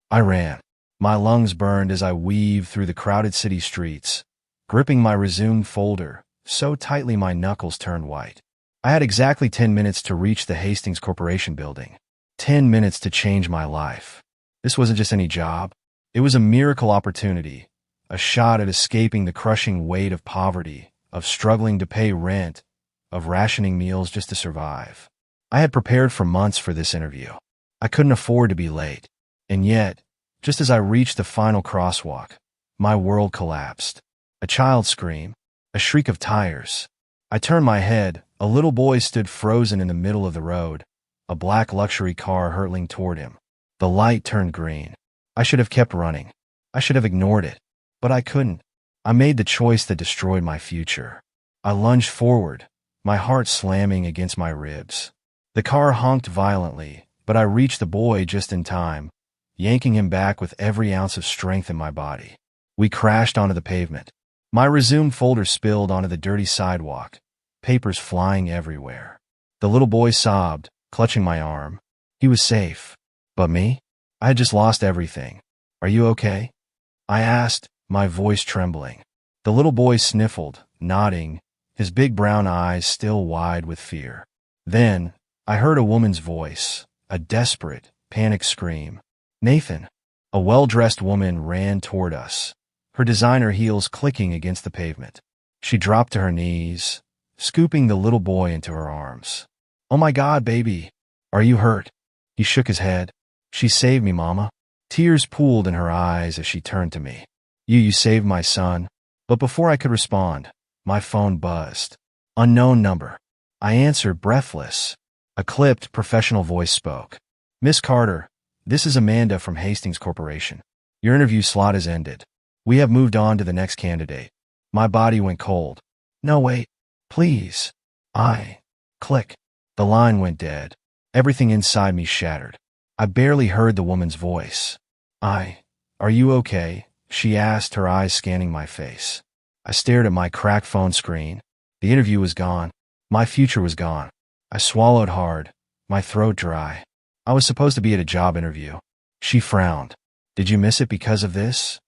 I ran. My lungs burned as I weaved through the crowded city streets, gripping my resume folder so tightly my knuckles turned white. I had exactly 10 minutes to reach the Hastings Corporation building. 10 minutes to change my life. This wasn't just any job. It was a miracle opportunity, a shot at escaping the crushing weight of poverty, of struggling to pay rent, of rationing meals just to survive. I had prepared for months for this interview. I couldn't afford to be late. And yet, just as I reached the final crosswalk, my world collapsed. A child's scream, a shriek of tires. I turned my head. A little boy stood frozen in the middle of the road, a black luxury car hurtling toward him. The light turned green. I should have kept running. I should have ignored it. But I couldn't. I made the choice that destroyed my future. I lunged forward, my heart slamming against my ribs. The car honked violently, but I reached the boy just in time, yanking him back with every ounce of strength in my body. We crashed onto the pavement. My resume folder spilled onto the dirty sidewalk, papers flying everywhere. The little boy sobbed, clutching my arm. He was safe. But me? I had just lost everything. Are you okay? I asked, my voice trembling. The little boy sniffled, nodding, his big brown eyes still wide with fear. Then, I heard a woman's voice, a desperate, panicked scream. Nathan! A well-dressed woman ran toward us, her designer heels clicking against the pavement. She dropped to her knees, scooping the little boy into her arms. Oh my God, baby! Are you hurt? He shook his head. She saved me, Mama. Tears pooled in her eyes as she turned to me. You saved my son. But before I could respond, my phone buzzed. Unknown number. I answered, breathless. A clipped, professional voice spoke. Miss Carter, this is Amanda from Hastings Corporation. Your interview slot has ended. We have moved on to the next candidate. My body went cold. No, wait. Please. Click. The line went dead. Everything inside me shattered. I barely heard the woman's voice. Are you okay? She asked, her eyes scanning my face. I stared at my cracked phone screen. The interview was gone. My future was gone. I swallowed hard, my throat dry. I was supposed to be at a job interview. She frowned. Did you miss it because of this?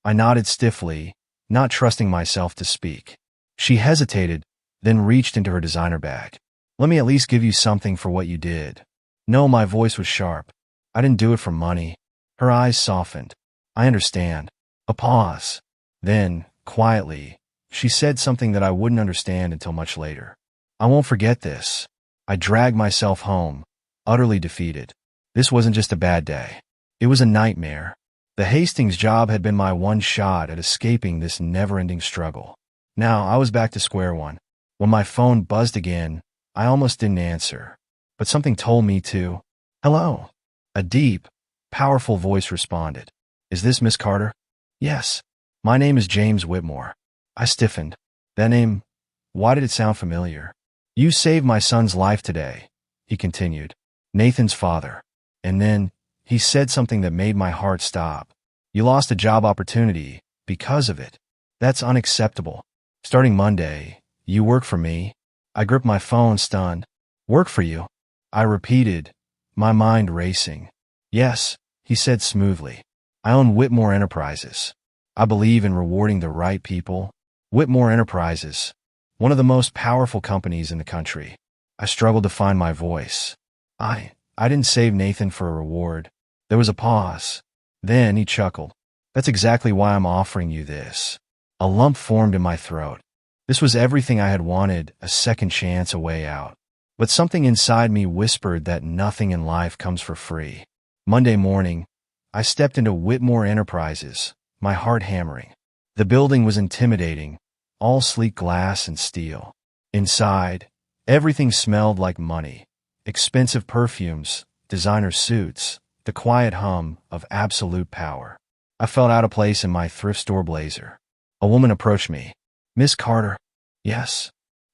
I nodded stiffly, not trusting myself to speak. She hesitated, then reached into her designer bag. Let me at least give you something for what you did. No, my voice was sharp. I didn't do it for money. Her eyes softened. I understand. A pause. Then, quietly, she said something that I wouldn't understand until much later. I won't forget this. I dragged myself home, utterly defeated. This wasn't just a bad day. It was a nightmare. The Hastings job had been my one shot at escaping this never-ending struggle. Now I was back to square one. When my phone buzzed again, I almost didn't answer. But something told me to. Hello. A deep, powerful voice responded. Is this Miss Carter? Yes. My name is James Whitmore. I stiffened. That name, why did it sound familiar? You saved my son's life today, he continued. Nathan's father. And then, he said something that made my heart stop. You lost a job opportunity because of it. That's unacceptable. Starting Monday, you work for me. I gripped my phone, stunned. Work for you? I repeated, my mind racing. Yes, he said smoothly. I own Whitmore Enterprises. I believe in rewarding the right people. Whitmore Enterprises, one of the most powerful companies in the country. I struggled to find my voice. I didn't save Nathan for a reward. There was a pause. Then he chuckled. That's exactly why I'm offering you this. A lump formed in my throat. This was everything I had wanted, a second chance, a way out. But something inside me whispered that nothing in life comes for free. Monday morning, I stepped into Whitmore Enterprises, my heart hammering. The building was intimidating, all sleek glass and steel. Inside, everything smelled like money. Expensive perfumes, designer suits, the quiet hum of absolute power. I felt out of place in my thrift store blazer. A woman approached me. Miss Carter? Yes.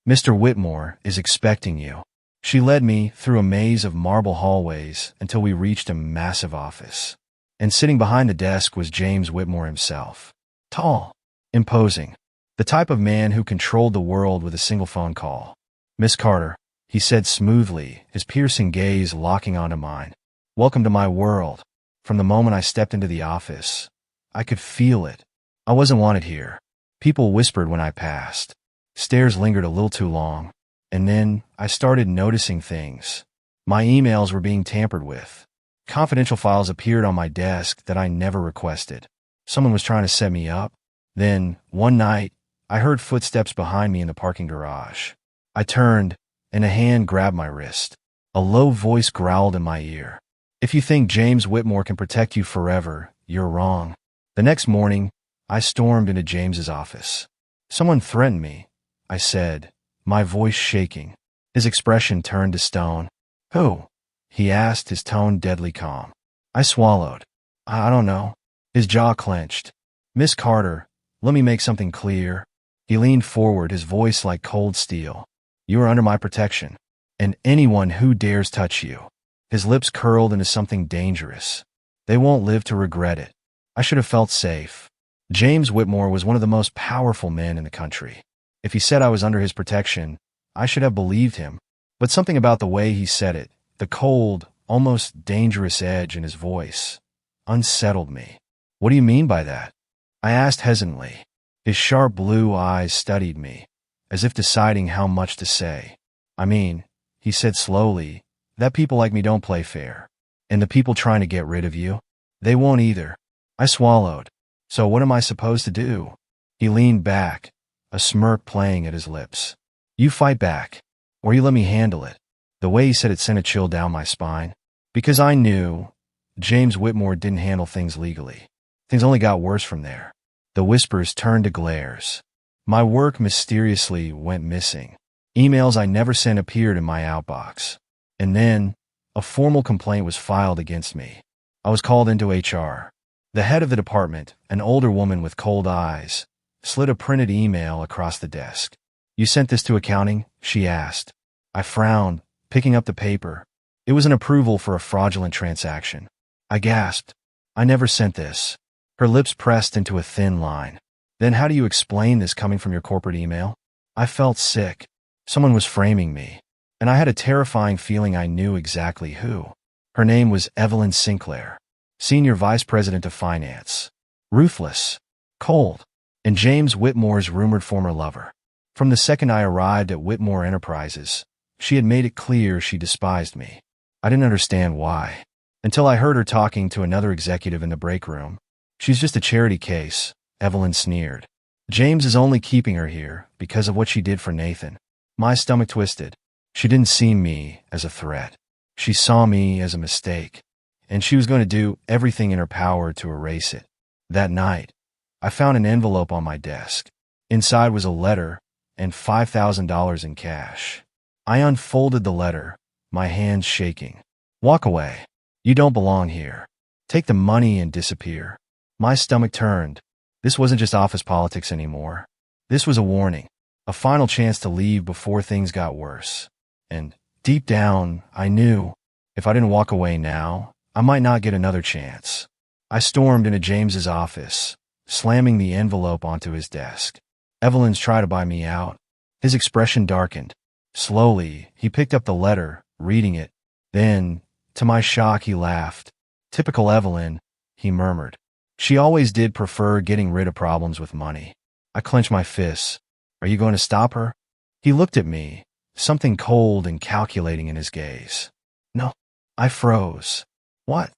Mr. Whitmore is expecting you. She led me through a maze of marble hallways until we reached a massive office. And sitting behind the desk was James Whitmore himself. Tall, imposing, the type of man who controlled the world with a single phone call. Miss Carter, he said smoothly, his piercing gaze locking onto mine. Welcome to my world. From the moment I stepped into the office, I could feel it. I wasn't wanted here. People whispered when I passed. Stares lingered a little too long. And then I started noticing things. My emails were being tampered with. Confidential files appeared on my desk that I never requested. Someone was trying to set me up. Then, one night, I heard footsteps behind me in the parking garage. I turned, and a hand grabbed my wrist. A low voice growled in my ear. "If you think James Whitmore can protect you forever, you're wrong." The next morning, I stormed into James's office. "Someone threatened me," I said, my voice shaking. His expression turned to stone. "Who?" he asked, his tone deadly calm. I swallowed. "I don't know." His jaw clenched. "Miss Carter, let me make something clear." He leaned forward, his voice like cold steel. "You are under my protection, and anyone who dares touch you." His lips curled into something dangerous. "They won't live to regret it." I should have felt safe. James Whitmore was one of the most powerful men in the country. If he said I was under his protection, I should have believed him. But something about the way he said it, the cold, almost dangerous edge in his voice, unsettled me. "What do you mean by that?" I asked hesitantly. His sharp blue eyes studied me, as if deciding how much to say. "I mean," he said slowly, "that people like me don't play fair. And the people trying to get rid of you, they won't either." I swallowed. "So what am I supposed to do?" He leaned back, a smirk playing at his lips. "You fight back, or you let me handle it." The way he said it sent a chill down my spine. Because I knew James Whitmore didn't handle things legally. Things only got worse from there. The whispers turned to glares. My work mysteriously went missing. Emails I never sent appeared in my outbox. And then, a formal complaint was filed against me. I was called into HR. The head of the department, an older woman with cold eyes, slid a printed email across the desk. "You sent this to accounting?" she asked. I frowned, picking up the paper. It was an approval for a fraudulent transaction. I gasped. "I never sent this." Her lips pressed into a thin line. "Then how do you explain this coming from your corporate email?" I felt sick. Someone was framing me. And I had a terrifying feeling I knew exactly who. Her name was Evelyn Sinclair, Senior Vice President of Finance. Ruthless, cold, and James Whitmore's rumored former lover. From the second I arrived at Whitmore Enterprises, she had made it clear she despised me. I didn't understand why, until I heard her talking to another executive in the break room. "She's just a charity case," Evelyn sneered. "James is only keeping her here because of what she did for Nathan." My stomach twisted. She didn't see me as a threat. She saw me as a mistake, and she was going to do everything in her power to erase it. That night, I found an envelope on my desk. Inside was a letter and $5,000 in cash. I unfolded the letter, my hands shaking. "Walk away. You don't belong here. Take the money and disappear." My stomach turned. This wasn't just office politics anymore. This was a warning, a final chance to leave before things got worse. And deep down, I knew if I didn't walk away now, I might not get another chance. I stormed into James's office, slamming the envelope onto his desk. Evelyn's tried to buy me out. His expression darkened. Slowly, he picked up the letter, reading it. Then, to my shock, he laughed. "Typical Evelyn," he murmured. "She always did prefer getting rid of problems with money." I clenched my fists. "Are you going to stop her?" He looked at me, something cold and calculating in his gaze. "No." I froze. "What?"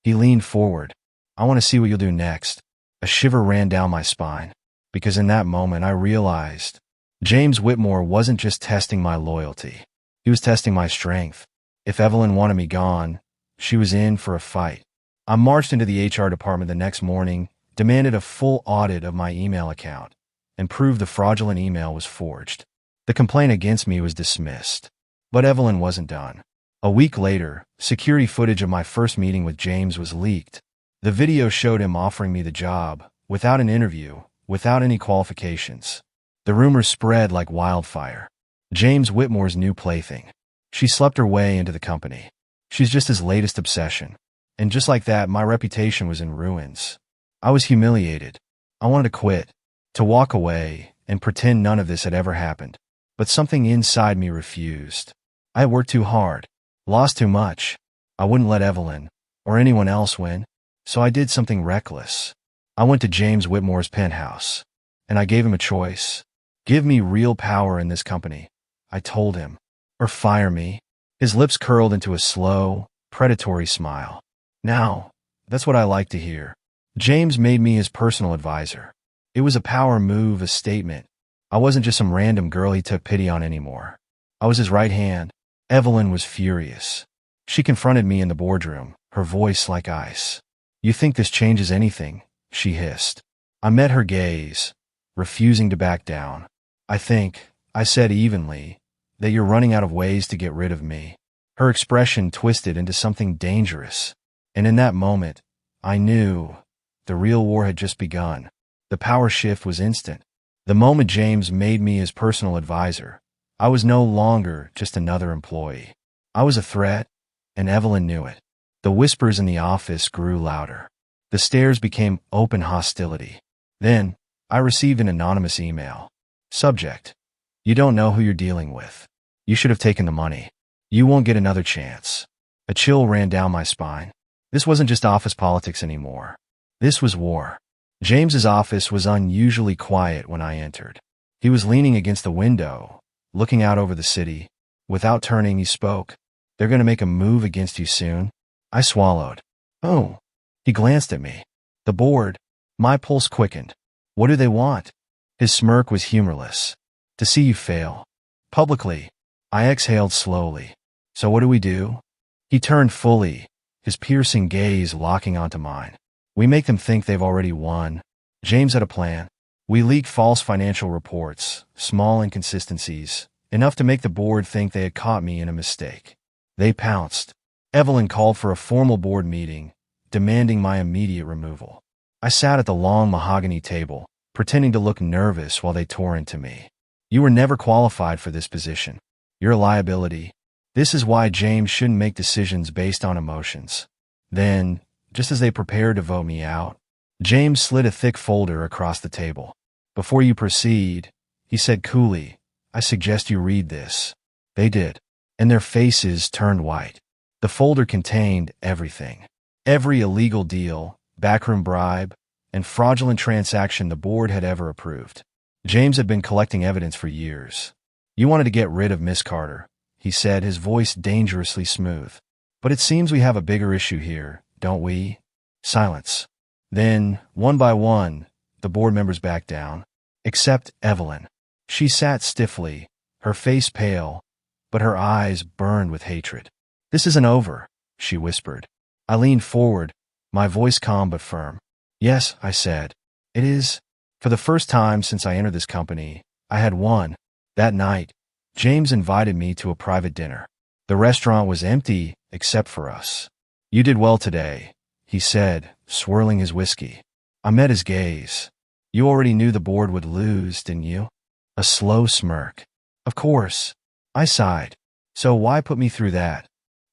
He leaned forward. "I want to see what you'll do next." A shiver ran down my spine, because in that moment I realized James Whitmore wasn't just testing my loyalty. He was testing my strength. If Evelyn wanted me gone, she was in for a fight. I marched into the HR department the next morning, demanded a full audit of my email account, and proved the fraudulent email was forged. The complaint against me was dismissed. But Evelyn wasn't done. A week later, security footage of my first meeting with James was leaked. The video showed him offering me the job, without an interview, without any qualifications. The rumors spread like wildfire. James Whitmore's new plaything. She slept her way into the company. She's just his latest obsession. And just like that, my reputation was in ruins. I was humiliated. I wanted to quit, to walk away, and pretend none of this had ever happened. But something inside me refused. I had worked too hard, lost too much. I wouldn't let Evelyn, or anyone else, win. So I did something reckless. I went to James Whitmore's penthouse, and I gave him a choice. Give me real power in this company, I told him, or fire me. His lips curled into a slow, predatory smile. Now, that's what I like to hear. James made me his personal advisor. It was a power move, a statement. I wasn't just some random girl he took pity on anymore. I was his right hand. Evelyn was furious. She confronted me in the boardroom, her voice like ice. You think this changes anything? She hissed. I met her gaze, refusing to back down. I think, I said evenly, that you're running out of ways to get rid of me. Her expression twisted into something dangerous. And in that moment, I knew the real war had just begun. The power shift was instant. The moment James made me his personal advisor, I was no longer just another employee. I was a threat, and Evelyn knew it. The whispers in the office grew louder. The stares became open hostility. Then, I received an anonymous email. Subject: You don't know who you're dealing with. You should have taken the money. You won't get another chance. A chill ran down my spine. This wasn't just office politics anymore. This was war. James's office was unusually quiet when I entered. He was leaning against the window, looking out over the city. Without turning, he spoke. They're going to make a move against you soon. I swallowed. Oh. He glanced at me. The board. My pulse quickened. What do they want? His smirk was humorless. To see you fail. Publicly. I exhaled slowly. So what do we do? He turned fully, his piercing gaze locking onto mine. We make them think they've already won. James had a plan. We leaked false financial reports, small inconsistencies, enough to make the board think they had caught me in a mistake. They pounced. Evelyn called for a formal board meeting, demanding my immediate removal. I sat at the long mahogany table, pretending to look nervous while they tore into me. You were never qualified for this position. You're a liability. This is why James shouldn't make decisions based on emotions. Then, just as they prepared to vote me out, James slid a thick folder across the table. Before you proceed, he said coolly, I suggest you read this. They did, and their faces turned white. The folder contained everything. Every illegal deal, backroom bribe, and fraudulent transaction the board had ever approved. James had been collecting evidence for years. You wanted to get rid of Miss Carter, he said, his voice dangerously smooth. But it seems we have a bigger issue here, don't we? Silence. Then, one by one, the board members backed down. Except Evelyn. She sat stiffly, her face pale, but her eyes burned with hatred. This isn't over, she whispered. I leaned forward, my voice calm but firm. Yes, I said. It is. For the first time since I entered this company, I had won. That night, James invited me to a private dinner. The restaurant was empty, except for us. You did well today, he said, swirling his whiskey. I met his gaze. You already knew the board would lose, didn't you? A slow smirk. Of course. I sighed. So why put me through that?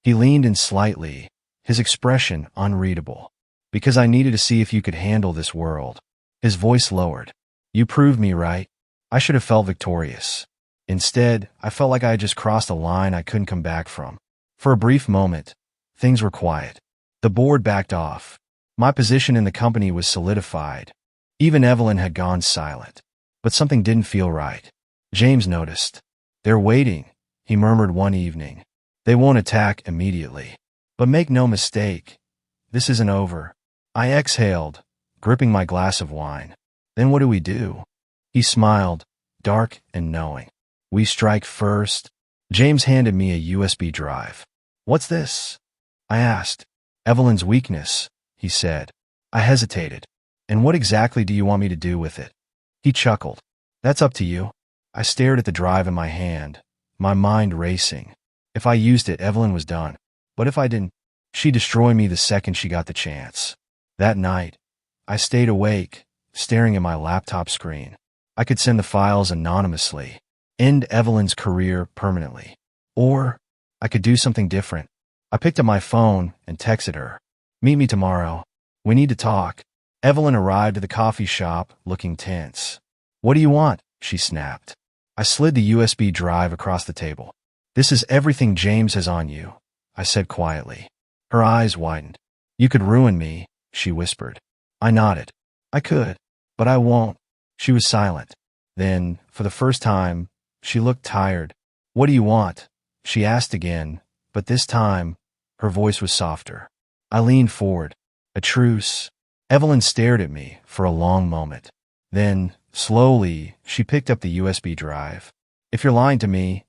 He leaned in slightly, his expression unreadable. Because I needed to see if you could handle this world. His voice lowered. You proved me right. I should have felt victorious. Instead, I felt like I had just crossed a line I couldn't come back from. For a brief moment, things were quiet. The board backed off. My position in the company was solidified. Even Evelyn had gone silent. But something didn't feel right. James noticed. They're waiting, he murmured one evening. They won't attack immediately. But make no mistake, this isn't over. I exhaled, gripping my glass of wine. Then what do we do? He smiled, dark and knowing. We strike first. James handed me a USB drive. What's this? I asked. Evelyn's weakness, he said. I hesitated. And what exactly do you want me to do with it? He chuckled. That's up to you. I stared at the drive in my hand, my mind racing. If I used it, Evelyn was done. But if I didn't, she'd destroy me the second she got the chance. That night, I stayed awake, staring at my laptop screen. I could send the files anonymously, end Evelyn's career permanently. Or, I could do something different. I picked up my phone and texted her. Meet me tomorrow. We need to talk. Evelyn arrived at the coffee shop, looking tense. What do you want? She snapped. I slid the USB drive across the table. This is everything James has on you, I said quietly. Her eyes widened. You could ruin me, she whispered. I nodded. I could, but I won't. She was silent. Then, for the first time, she looked tired. What do you want? She asked again, but this time, her voice was softer. I leaned forward. A truce. Evelyn stared at me for a long moment. Then, slowly, she picked up the USB drive. If you're lying to me,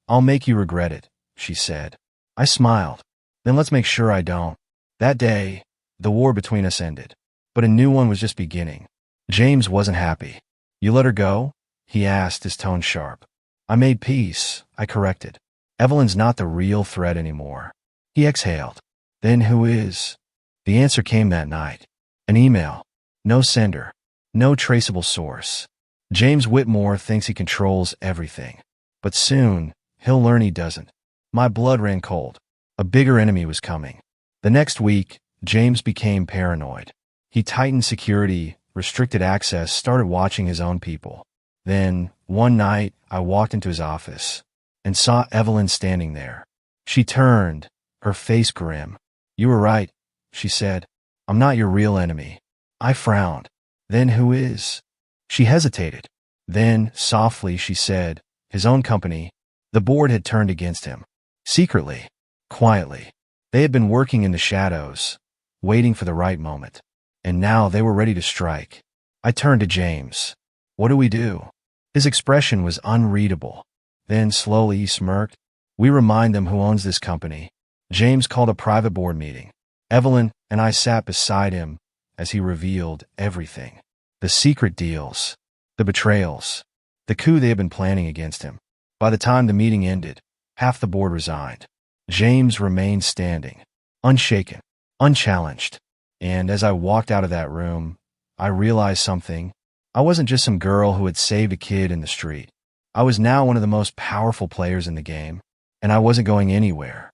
I'll make you regret it, she said. I smiled. Then let's make sure I don't. That day, the war between us ended. But a new one was just beginning. James wasn't happy. You let her go? He asked, his tone sharp. I made peace, I corrected. Evelyn's not the real threat anymore. He exhaled. Then who is? The answer came that night. An email. No sender. No traceable source. James Whitmore thinks he controls everything. But soon, he'll learn he doesn't. My blood ran cold. A bigger enemy was coming. The next week, James became paranoid. He tightened security, restricted access, started watching his own people. Then, one night, I walked into his office and saw Evelyn standing there. She turned, her face grim. You were right, she said. I'm not your real enemy. I frowned. Then who is? She hesitated. Then, softly, she said, his own company. The board had turned against him. Secretly, quietly. They had been working in the shadows, waiting for the right moment. And now they were ready to strike. I turned to James. What do we do? His expression was unreadable. Then, slowly, he smirked. We remind them who owns this company. James called a private board meeting. Evelyn and I sat beside him as he revealed everything. The secret deals, the betrayals, the coup they had been planning against him. By the time the meeting ended, half the board resigned. James remained standing, unshaken, unchallenged. And as I walked out of that room, I realized something. I wasn't just some girl who had saved a kid in the street. I was now one of the most powerful players in the game, and I wasn't going anywhere.